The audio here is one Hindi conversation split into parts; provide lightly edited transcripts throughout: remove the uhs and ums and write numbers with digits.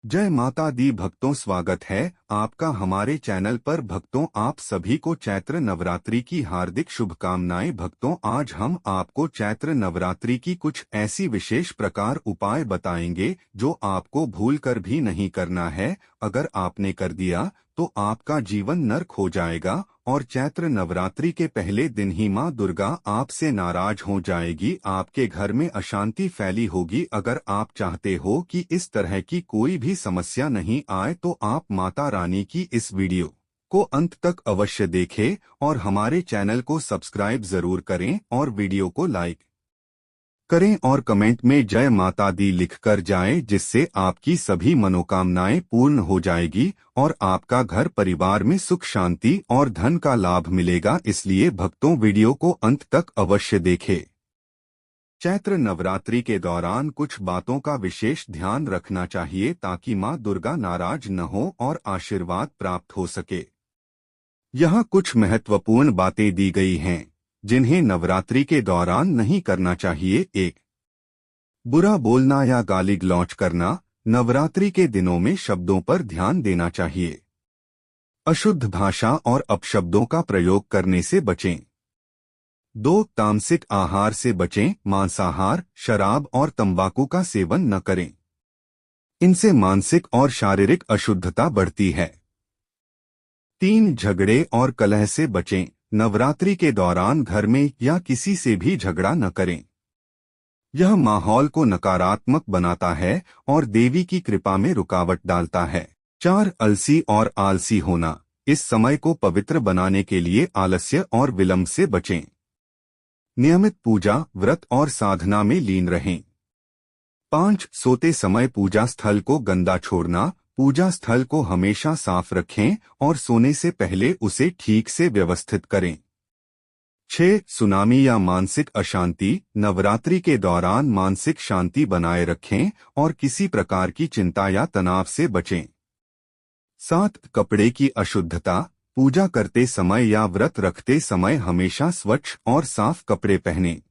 जय माता दी भक्तों, स्वागत है आपका हमारे चैनल पर। भक्तों, आप सभी को चैत्र नवरात्रि की हार्दिक शुभकामनाएं। भक्तों, आज हम आपको चैत्र नवरात्रि की कुछ ऐसी विशेष प्रकार उपाय बताएंगे जो आपको भूलकर भी नहीं करना है। अगर आपने कर दिया तो आपका जीवन नर्क हो जाएगा और चैत्र नवरात्रि के पहले दिन ही मां दुर्गा आपसे नाराज हो जाएगी। आपके घर में अशांति फैली होगी। अगर आप चाहते हो कि इस तरह की कोई भी समस्या नहीं आए तो आप माता रानी की इस वीडियो को अंत तक अवश्य देखें और हमारे चैनल को सब्सक्राइब जरूर करें और वीडियो को लाइक करें और कमेंट में जय माता दी लिखकर जाएं, जिससे आपकी सभी मनोकामनाएं पूर्ण हो जाएगी और आपका घर परिवार में सुख शांति और धन का लाभ मिलेगा। इसलिए भक्तों, वीडियो को अंत तक अवश्य देखें। चैत्र नवरात्रि के दौरान कुछ बातों का विशेष ध्यान रखना चाहिए ताकि मां दुर्गा नाराज न हो और आशीर्वाद प्राप्त हो सके। यहाँ कुछ महत्वपूर्ण बातें दी गई हैं जिन्हें नवरात्रि के दौरान नहीं करना चाहिए। 1. बुरा बोलना या गाली गलौज करना। नवरात्रि के दिनों में शब्दों पर ध्यान देना चाहिए। अशुद्ध भाषा और अपशब्दों का प्रयोग करने से बचें। 2. तामसिक आहार से बचें। मांसाहार, शराब और तंबाकू का सेवन न करें। इनसे मानसिक और शारीरिक अशुद्धता बढ़ती है। 3. झगड़े और कलह से बचें। नवरात्रि के दौरान घर में या किसी से भी झगड़ा न करें। यह माहौल को नकारात्मक बनाता है और देवी की कृपा में रुकावट डालता है। 4. अलसी और आलसी होना। इस समय को पवित्र बनाने के लिए आलस्य और विलंब से बचें। नियमित पूजा, व्रत और साधना में लीन रहें। 5. सोते समय पूजा स्थल को गंदा छोड़ना। पूजा स्थल को हमेशा साफ रखें और सोने से पहले उसे ठीक से व्यवस्थित करें। 6. सुनामी या मानसिक अशांति। नवरात्रि के दौरान मानसिक शांति बनाए रखें और किसी प्रकार की चिंता या तनाव से बचें। 7. कपड़े की अशुद्धता। पूजा करते समय या व्रत रखते समय हमेशा स्वच्छ और साफ कपड़े पहनें।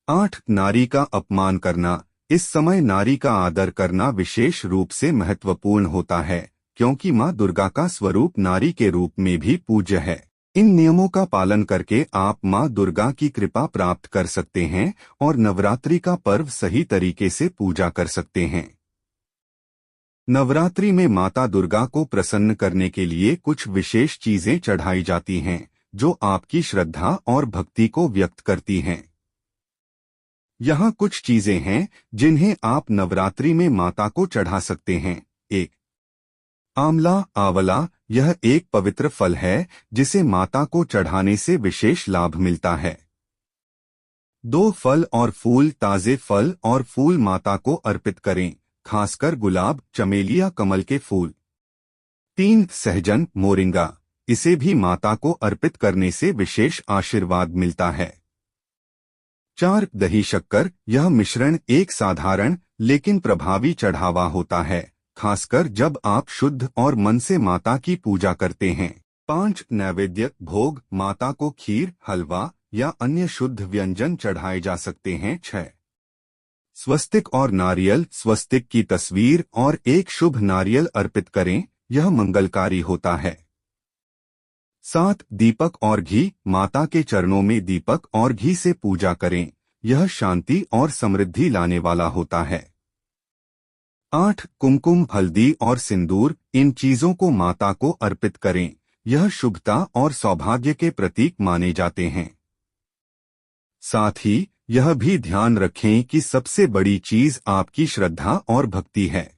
8. नारी का अपमान करना। इस समय नारी का आदर करना विशेष रूप से महत्वपूर्ण होता है क्योंकि मां दुर्गा का स्वरूप नारी के रूप में भी पूज्य है। इन नियमों का पालन करके आप मां दुर्गा की कृपा प्राप्त कर सकते हैं और नवरात्रि का पर्व सही तरीके से पूजा कर सकते हैं। नवरात्रि में माता दुर्गा को प्रसन्न करने के लिए कुछ विशेष चीजें चढ़ाई जाती हैं जो आपकी श्रद्धा और भक्ति को व्यक्त करती हैं। यहाँ कुछ चीजें हैं जिन्हें आप नवरात्रि में माता को चढ़ा सकते हैं। 1. आंवला। आंवला यह एक पवित्र फल है जिसे माता को चढ़ाने से विशेष लाभ मिलता है। 2. फल और फूल। ताजे फल और फूल माता को अर्पित करें, खासकर गुलाब, चमेली या कमल के फूल। 3. सहजन, मोरिंगा। इसे भी माता को अर्पित करने से विशेष आशीर्वाद मिलता है। 4. दही शक्कर। यह मिश्रण एक साधारण लेकिन प्रभावी चढ़ावा होता है, खासकर जब आप शुद्ध और मन से माता की पूजा करते हैं। 5. नैवेद्य, भोग। माता को खीर, हलवा या अन्य शुद्ध व्यंजन चढ़ाए जा सकते हैं। 6. स्वस्तिक और नारियल। स्वस्तिक की तस्वीर और एक शुभ नारियल अर्पित करें, यह मंगलकारी होता है। 7. दीपक और घी। माता के चरणों में दीपक और घी से पूजा करें, यह शांति और समृद्धि लाने वाला होता है। 8. कुमकुम, हल्दी और सिंदूर। इन चीजों को माता को अर्पित करें, यह शुभता और सौभाग्य के प्रतीक माने जाते हैं। साथ ही यह भी ध्यान रखें कि सबसे बड़ी चीज आपकी श्रद्धा और भक्ति है।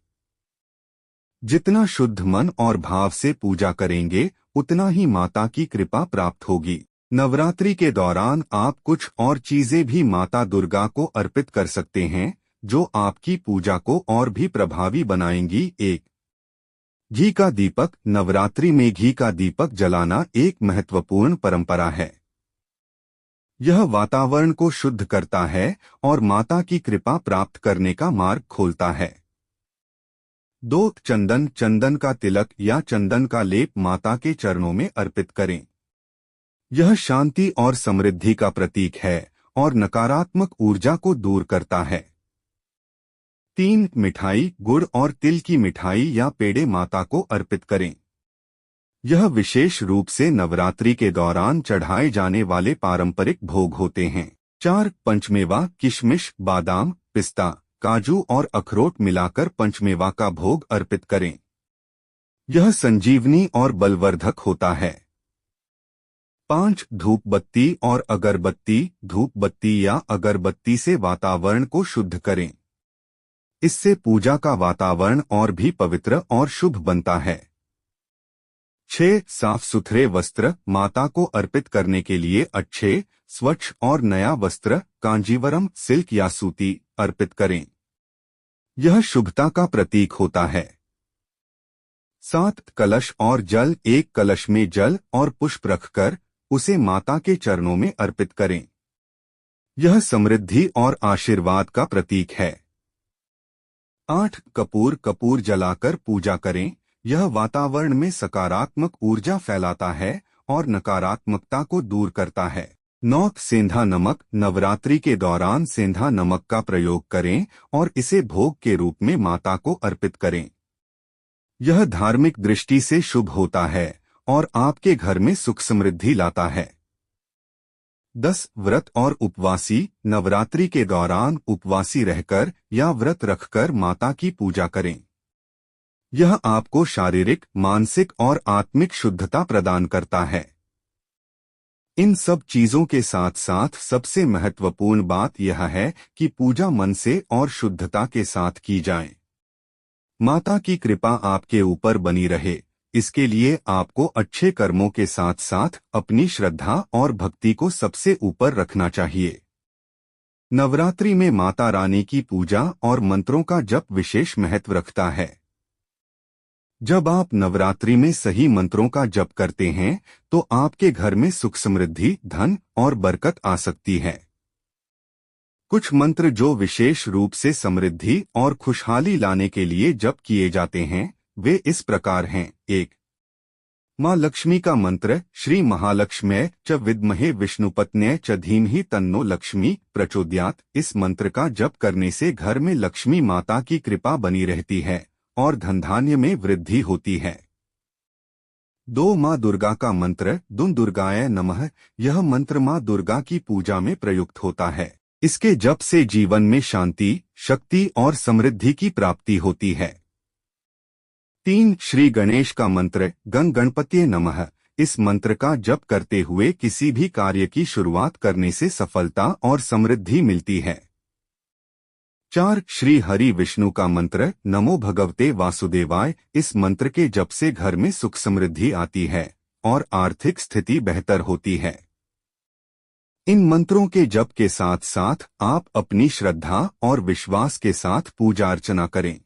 जितना शुद्ध मन और भाव से पूजा करेंगे उतना ही माता की कृपा प्राप्त होगी। नवरात्रि के दौरान आप कुछ और चीजें भी माता दुर्गा को अर्पित कर सकते हैं जो आपकी पूजा को और भी प्रभावी बनाएंगी। 1. घी का दीपक। नवरात्रि में घी का दीपक जलाना एक महत्वपूर्ण परंपरा है। यह वातावरण को शुद्ध करता है और माता की कृपा प्राप्त करने का मार्ग खोलता है। 2. चंदन। चंदन का तिलक या चंदन का लेप माता के चरणों में अर्पित करें, यह शांति और समृद्धि का प्रतीक है और नकारात्मक ऊर्जा को दूर करता है। 3 मिठाई, गुड़ और तिल की मिठाई या पेड़े माता को अर्पित करें। यह विशेष रूप से नवरात्रि के दौरान चढ़ाए जाने वाले पारंपरिक भोग होते हैं। 4 पंचमेवा, किशमिश, बादाम, पिस्ता, काजू और अखरोट मिलाकर पंचमेवा का भोग अर्पित करें। यह संजीवनी और बलवर्धक होता है। 5 धूप बत्ती और अगरबत्ती, धूप बत्ती या अगरबत्ती से वातावरण को शुद्ध करें। इससे पूजा का वातावरण और भी पवित्र और शुभ बनता है। 6 साफ सुथरे वस्त्र, माता को अर्पित करने के लिए अच्छे, स्वच्छ और नया वस्त्र, कांजीवरम, सिल्क या सूती, अर्पित करें। यह शुभता का प्रतीक होता है। 7 कलश और जल, एक कलश में जल और पुष्प रखकर उसे माता के चरणों में अर्पित करें। यह समृद्धि और आशीर्वाद का प्रतीक है। 8 कपूर, कपूर जलाकर पूजा करें। यह वातावरण में सकारात्मक ऊर्जा फैलाता है और नकारात्मकता को दूर करता है। 9 सेंधा नमक, नवरात्रि के दौरान सेंधा नमक का प्रयोग करें और इसे भोग के रूप में माता को अर्पित करें। यह धार्मिक दृष्टि से शुभ होता है और आपके घर में सुख समृद्धि लाता है। 10 व्रत और उपवासी, नवरात्रि के दौरान उपवासी रहकर या व्रत रखकर माता की पूजा करें। यह आपको शारीरिक, मानसिक और आत्मिक शुद्धता प्रदान करता है। इन सब चीजों के साथ साथ सबसे महत्वपूर्ण बात यह है कि पूजा मन से और शुद्धता के साथ की जाए। माता की कृपा आपके ऊपर बनी रहे, इसके लिए आपको अच्छे कर्मों के साथ साथ अपनी श्रद्धा और भक्ति को सबसे ऊपर रखना चाहिए। नवरात्रि में माता रानी की पूजा और मंत्रों का जप विशेष महत्व रखता है। जब आप नवरात्रि में सही मंत्रों का जप करते हैं तो आपके घर में सुख समृद्धि, धन और बरकत आ सकती है। कुछ मंत्र जो विशेष रूप से समृद्धि और खुशहाली लाने के लिए जप किए जाते हैं वे इस प्रकार हैं। 1 माँ लक्ष्मी का मंत्र, श्री महालक्ष्म्यै च विद्महे विष्णुपत्न्यै च धीमहि तन्नो लक्ष्मी प्रचोदयात्। इस मंत्र का जप करने से घर में लक्ष्मी माता की कृपा बनी रहती है और धनधान्य में वृद्धि होती है। 2 माँ दुर्गा का मंत्र, दुं दुर्गाय नमः। यह मंत्र माँ दुर्गा की पूजा में प्रयुक्त होता है। इसके जप से जीवन में शांति, शक्ति और समृद्धि की प्राप्ति होती है। 3 श्री गणेश का मंत्र, गं गणपतये नमः। इस मंत्र का जप करते हुए किसी भी कार्य की शुरुआत करने से सफलता और समृद्धि मिलती है। 4 श्री हरि विष्णु का मंत्र, नमो भगवते वासुदेवाय। इस मंत्र के जप से घर में सुख समृद्धि आती है और आर्थिक स्थिति बेहतर होती है। इन मंत्रों के जप के साथ साथ आप अपनी श्रद्धा और विश्वास के साथ पूजा अर्चना करें।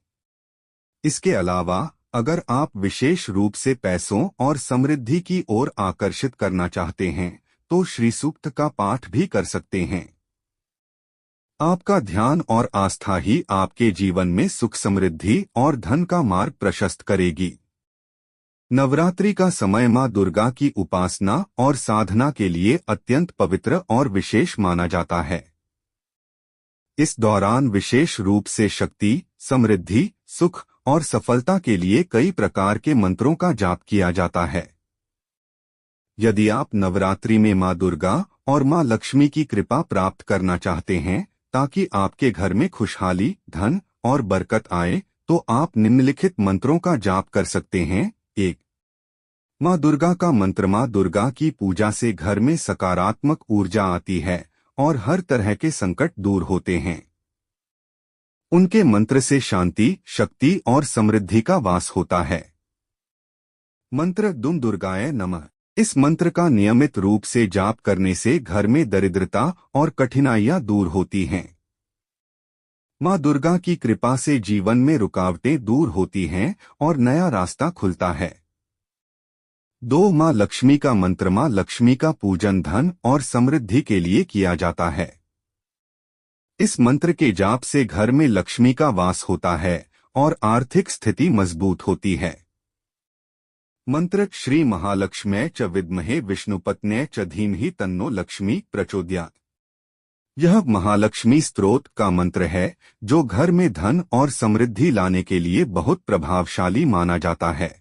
इसके अलावा अगर आप विशेष रूप से पैसों और समृद्धि की ओर आकर्षित करना चाहते हैं तो श्री सूक्त का पाठ भी कर सकते हैं। आपका ध्यान और आस्था ही आपके जीवन में सुख समृद्धि और धन का मार्ग प्रशस्त करेगी। नवरात्रि का समय मां दुर्गा की उपासना और साधना के लिए अत्यंत पवित्र और विशेष माना जाता है। इस दौरान विशेष रूप से शक्ति, समृद्धि, सुख और सफलता के लिए कई प्रकार के मंत्रों का जाप किया जाता है। यदि आप नवरात्रि में मां दुर्गा और मां लक्ष्मी की कृपा प्राप्त करना चाहते हैं ताकि आपके घर में खुशहाली, धन और बरकत आए, तो आप निम्नलिखित मंत्रों का जाप कर सकते हैं। 1 मां दुर्गा का मंत्र। मां दुर्गा की पूजा से घर में सकारात्मक ऊर्जा आती है और हर तरह के संकट दूर होते हैं। उनके मंत्र से शांति, शक्ति और समृद्धि का वास होता है। मंत्र, दुं दुर्गाय नमः। इस मंत्र का नियमित रूप से जाप करने से घर में दरिद्रता और कठिनाइयां दूर होती हैं। मां दुर्गा की कृपा से जीवन में रुकावटें दूर होती हैं और नया रास्ता खुलता है। 2 मां लक्ष्मी का मंत्र। मां लक्ष्मी का पूजन धन और समृद्धि के लिए किया जाता है। इस मंत्र के जाप से घर में लक्ष्मी का वास होता है और आर्थिक स्थिति मजबूत होती है। मंत्र, श्री महालक्ष्म्यै च विद्महे विष्णुपत्न्यै च धीमहि तन्नो लक्ष्मी प्रचोदयात्। यह महालक्ष्मी स्तोत्र का मंत्र है जो घर में धन और समृद्धि लाने के लिए बहुत प्रभावशाली माना जाता है।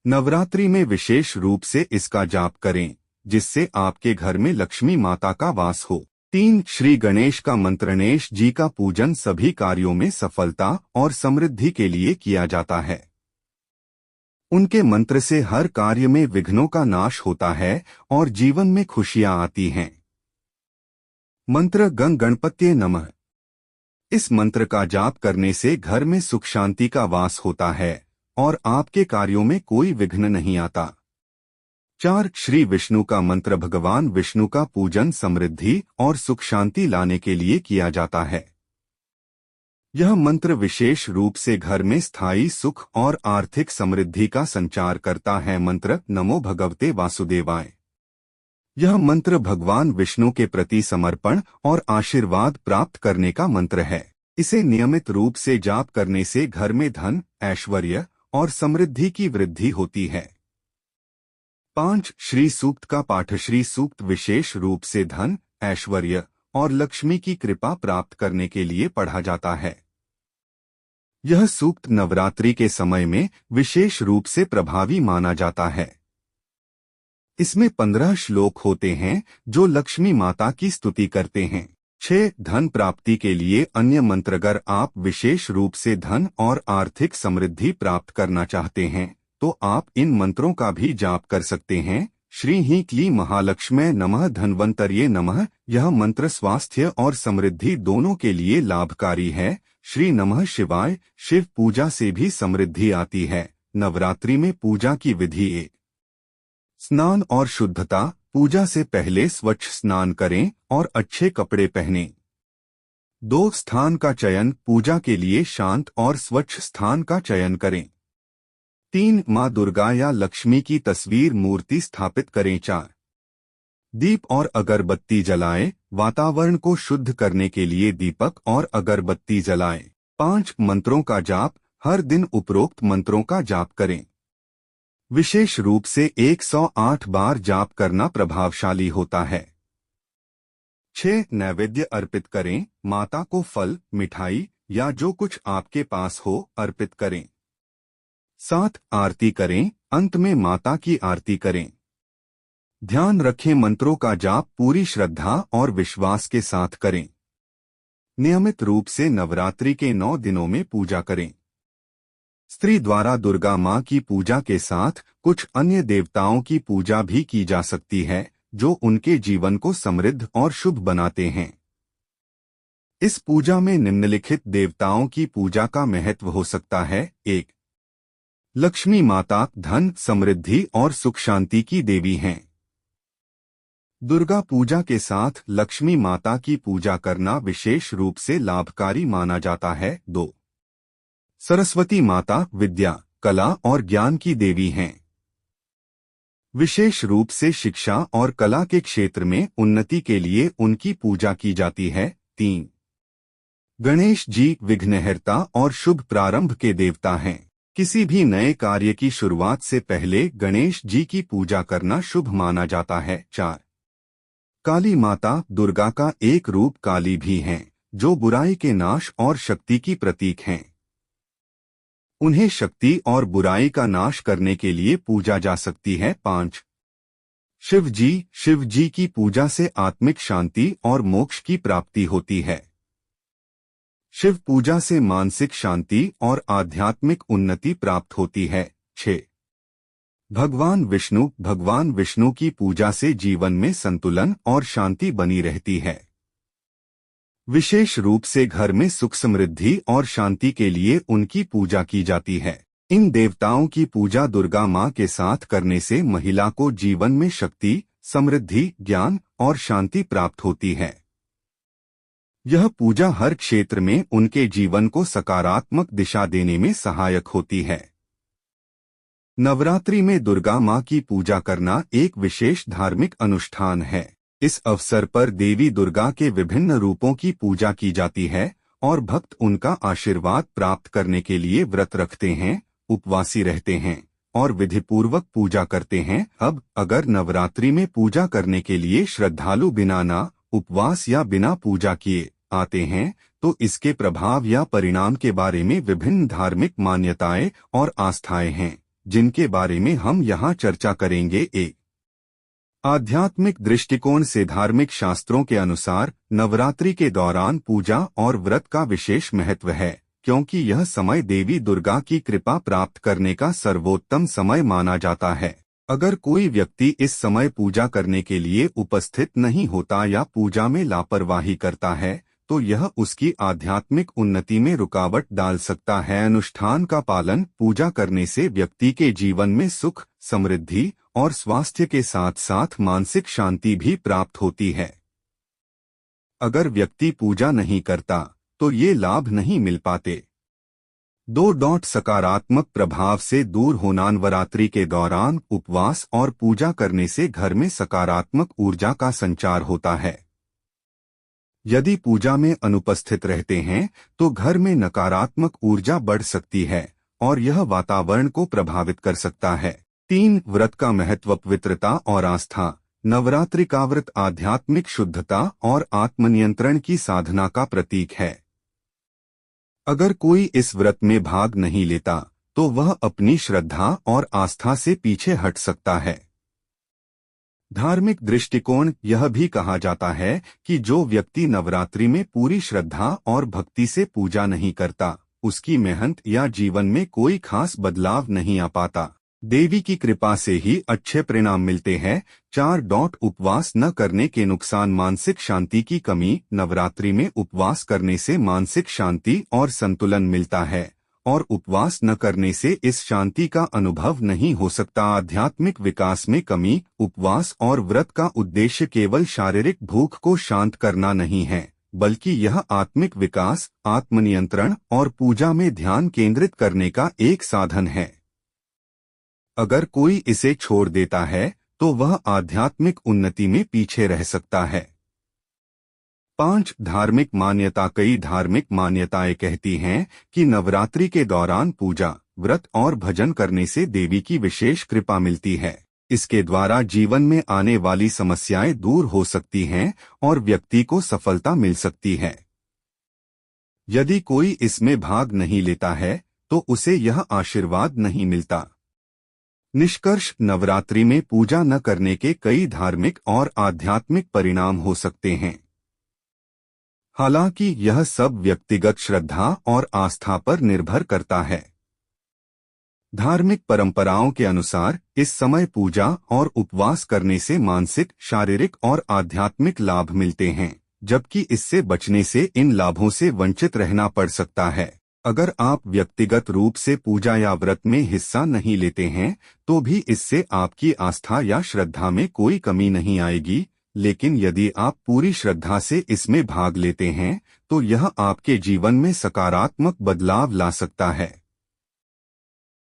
नवरात्रि में विशेष रूप से इसका जाप करें जिससे आपके घर में लक्ष्मी माता का वास हो। 3 श्री गणेश का मंत्र। गणेश जी का पूजन सभी कार्यों में सफलता और समृद्धि के लिए किया जाता है। उनके मंत्र से हर कार्य में विघ्नों का नाश होता है और जीवन में खुशियां आती हैं। मंत्र गं गणपत्ये नमः। इस मंत्र का जाप करने से घर में सुख शांति का वास होता है और आपके कार्यों में कोई विघ्न नहीं आता। 4 श्री विष्णु का मंत्र। भगवान विष्णु का पूजन समृद्धि और सुख शांति लाने के लिए किया जाता है। यह मंत्र विशेष रूप से घर में स्थायी सुख और आर्थिक समृद्धि का संचार करता है। मंत्र नमो भगवते वासुदेवाय। यह मंत्र भगवान विष्णु के प्रति समर्पण और आशीर्वाद प्राप्त करने का मंत्र है। इसे नियमित रूप से जाप करने से घर में धन, ऐश्वर्य और समृद्धि की वृद्धि होती है। 5 श्री सूक्त का पाठ। श्री सूक्त विशेष रूप से धन, ऐश्वर्य और लक्ष्मी की कृपा प्राप्त करने के लिए पढ़ा जाता है। यह सूक्त नवरात्रि के समय में विशेष रूप से प्रभावी माना जाता है। इसमें 15 श्लोक होते हैं जो लक्ष्मी माता की स्तुति करते हैं। 6 धन प्राप्ति के लिए अन्य मंत्र। अगर आप विशेष रूप से धन और आर्थिक समृद्धि प्राप्त करना चाहते हैं तो आप इन मंत्रों का भी जाप कर सकते हैं। श्री ही क्ली महालक्ष्म्यै नमः, धन्वंतर्ये नमः। यह मंत्र स्वास्थ्य और समृद्धि दोनों के लिए लाभकारी है। श्री नमः शिवाय। शिव पूजा से भी समृद्धि आती है। नवरात्रि में पूजा की विधि। स्नान और शुद्धता। पूजा से पहले स्वच्छ स्नान करें और अच्छे कपड़े पहनें। 2 स्थान का चयन। पूजा के लिए शांत और स्वच्छ स्थान का चयन करें। 3 माँ दुर्गा या लक्ष्मी की तस्वीर मूर्ति स्थापित करें। 4 दीप और अगरबत्ती जलाएं। वातावरण को शुद्ध करने के लिए दीपक और अगरबत्ती जलाएं। 5 मंत्रों का जाप। हर दिन उपरोक्त मंत्रों का जाप करें। विशेष रूप से 108 बार जाप करना प्रभावशाली होता है। 6 नैवेद्य अर्पित करें। माता को फल, मिठाई या जो कुछ आपके पास हो अर्पित करें। 7 आरती करें। अंत में माता की आरती करें। ध्यान रखें मंत्रों का जाप पूरी श्रद्धा और विश्वास के साथ करें। नियमित रूप से नवरात्रि के 9 दिनों में पूजा करें। स्त्री द्वारा दुर्गा माँ की पूजा के साथ कुछ अन्य देवताओं की पूजा भी की जा सकती है जो उनके जीवन को समृद्ध और शुभ बनाते हैं। इस पूजा में निम्नलिखित देवताओं की पूजा का महत्व हो सकता है। 1 लक्ष्मी माता धन, समृद्धि और सुख शांति की देवी हैं। दुर्गा पूजा के साथ लक्ष्मी माता की पूजा करना विशेष रूप से लाभकारी माना जाता है। 2 सरस्वती माता विद्या, कला और ज्ञान की देवी हैं। विशेष रूप से शिक्षा और कला के क्षेत्र में उन्नति के लिए उनकी पूजा की जाती है। 3 गणेश जी विघ्नहर्ता और शुभ प्रारंभ के देवता हैं। किसी भी नए कार्य की शुरुआत से पहले गणेश जी की पूजा करना शुभ माना जाता है। 4 काली माता दुर्गा का एक रूप काली भी हैं जो बुराई के नाश और शक्ति की प्रतीक हैं। उन्हें शक्ति और बुराई का नाश करने के लिए पूजा जा सकती है। 5 शिव जी की पूजा से आत्मिक शांति और मोक्ष की प्राप्ति होती है। शिव पूजा से मानसिक शांति और आध्यात्मिक उन्नति प्राप्त होती है। 6 भगवान विष्णु की पूजा से जीवन में संतुलन और शांति बनी रहती है। विशेष रूप से घर में सुख, समृद्धि और शांति के लिए उनकी पूजा की जाती है। इन देवताओं की पूजा दुर्गा माँ के साथ करने से महिला को जीवन में शक्ति, समृद्धि, ज्ञान और शांति प्राप्त होती है। यह पूजा हर क्षेत्र में उनके जीवन को सकारात्मक दिशा देने में सहायक होती है। नवरात्रि में दुर्गा माँ की पूजा करना एक विशेष धार्मिक अनुष्ठान है। इस अवसर पर देवी दुर्गा के विभिन्न रूपों की पूजा की जाती है और भक्त उनका आशीर्वाद प्राप्त करने के लिए व्रत रखते हैं, उपवासी रहते हैं और विधिपूर्वक पूजा करते हैं। अब अगर नवरात्रि में पूजा करने के लिए श्रद्धालु बिना ना उपवास या बिना पूजा किए आते हैं, तो इसके प्रभाव या परिणाम के बारे में विभिन्न धार्मिक मान्यताएं और आस्थाएं हैं, जिनके बारे में हम यहाँ चर्चा करेंगे। एक आध्यात्मिक दृष्टिकोण से धार्मिक शास्त्रों के अनुसार नवरात्रि के दौरान पूजा और व्रत का विशेष महत्व है, क्योंकि यह समय देवी दुर्गा की कृपा प्राप्त करने का सर्वोत्तम समय माना जाता है। अगर कोई व्यक्ति इस समय पूजा करने के लिए उपस्थित नहीं होता या पूजा में लापरवाही करता है, तो यह उसकी आध्यात्मिक उन्नति में रुकावट डाल सकता है। अनुष्ठान का पालन पूजा करने से व्यक्ति के जीवन में सुख, समृद्धि और स्वास्थ्य के साथ साथ मानसिक शांति भी प्राप्त होती है। अगर व्यक्ति पूजा नहीं करता तो ये लाभ नहीं मिल पाते। 2. सकारात्मक प्रभाव से दूर होना। नवरात्रि के दौरान उपवास और पूजा करने से घर में सकारात्मक ऊर्जा का संचार होता है। यदि पूजा में अनुपस्थित रहते हैं तो घर में नकारात्मक ऊर्जा बढ़ सकती है और यह वातावरण को प्रभावित कर सकता है। 3. व्रत का महत्व। पवित्रता और आस्था। नवरात्रि का व्रत आध्यात्मिक शुद्धता और आत्मनियंत्रण की साधना का प्रतीक है। अगर कोई इस व्रत में भाग नहीं लेता तो वह अपनी श्रद्धा और आस्था से पीछे हट सकता है। धार्मिक दृष्टिकोण। यह भी कहा जाता है कि जो व्यक्ति नवरात्रि में पूरी श्रद्धा और भक्ति से पूजा नहीं करता, उसकी मेहनत या जीवन में कोई खास बदलाव नहीं आ पाता। देवी की कृपा से ही अच्छे परिणाम मिलते हैं। 4. उपवास न करने के नुकसान। मानसिक शांति की कमी। नवरात्रि में उपवास करने से मानसिक शांति और संतुलन मिलता है, और उपवास न करने से इस शांति का अनुभव नहीं हो सकता। आध्यात्मिक विकास में कमी। उपवास और व्रत का उद्देश्य केवल शारीरिक भूख को शांत करना नहीं है, बल्कि यह आत्मिक विकास, आत्मनियंत्रण और पूजा में ध्यान केंद्रित करने का एक साधन है। अगर कोई इसे छोड़ देता है तो वह आध्यात्मिक उन्नति में पीछे रह सकता है। 5. धार्मिक मान्यता। कई धार्मिक मान्यताएं कहती हैं कि नवरात्रि के दौरान पूजा, व्रत और भजन करने से देवी की विशेष कृपा मिलती है। इसके द्वारा जीवन में आने वाली समस्याएं दूर हो सकती हैं और व्यक्ति को सफलता मिल सकती है। यदि कोई इसमें भाग नहीं लेता है तो उसे यह आशीर्वाद नहीं मिलता। निष्कर्ष। नवरात्रि में पूजा न करने के कई धार्मिक और आध्यात्मिक परिणाम हो सकते हैं। हालांकि यह सब व्यक्तिगत श्रद्धा और आस्था पर निर्भर करता है। धार्मिक परंपराओं के अनुसार इस समय पूजा और उपवास करने से मानसिक, शारीरिक और आध्यात्मिक लाभ मिलते हैं, जबकि इससे बचने से इन लाभों से वंचित रहना पड़ सकता है। अगर आप व्यक्तिगत रूप से पूजा या व्रत में हिस्सा नहीं लेते हैं तो भी इससे आपकी आस्था या श्रद्धा में कोई कमी नहीं आएगी, लेकिन यदि आप पूरी श्रद्धा से इसमें भाग लेते हैं तो यह आपके जीवन में सकारात्मक बदलाव ला सकता है।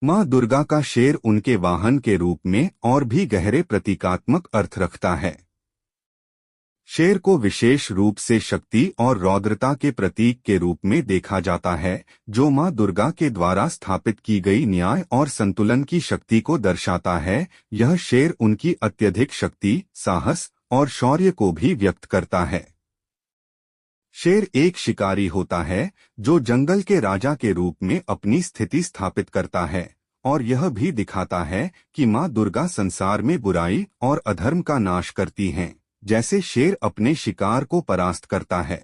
माँ दुर्गा का शेर उनके वाहन के रूप में और भी गहरे प्रतीकात्मक अर्थ रखता है। शेर को विशेष रूप से शक्ति और रौद्रता के प्रतीक के रूप में देखा जाता है, जो माँ दुर्गा के द्वारा स्थापित की गई न्याय और संतुलन की शक्ति को दर्शाता है। यह शेर उनकी अत्यधिक शक्ति, साहस और शौर्य को भी व्यक्त करता है। शेर एक शिकारी होता है जो जंगल के राजा के रूप में अपनी स्थिति स्थापित करता है, और यह भी दिखाता है कि माँ दुर्गा संसार में बुराई और अधर्म का नाश करती हैं, जैसे शेर अपने शिकार को परास्त करता है।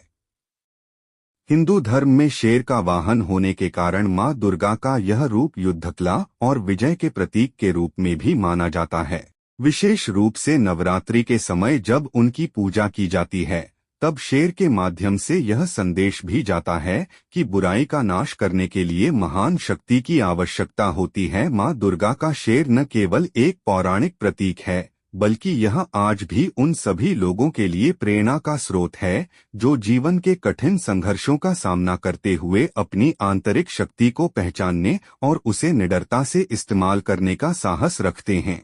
हिंदू धर्म में शेर का वाहन होने के कारण माँ दुर्गा का यह रूप युद्धकला और विजय के प्रतीक के रूप में भी माना जाता है। विशेष रूप से नवरात्रि के समय जब उनकी पूजा की जाती है, तब शेर के माध्यम से यह संदेश भी जाता है कि बुराई का नाश करने के लिए महान शक्ति की आवश्यकता होती है। माँ दुर्गा का शेर न केवल एक पौराणिक प्रतीक है, बल्कि यह आज भी उन सभी लोगों के लिए प्रेरणा का स्रोत है जो जीवन के कठिन संघर्षों का सामना करते हुए अपनी आंतरिक शक्ति को पहचानने और उसे निडरता से इस्तेमाल करने का साहस रखते हैं।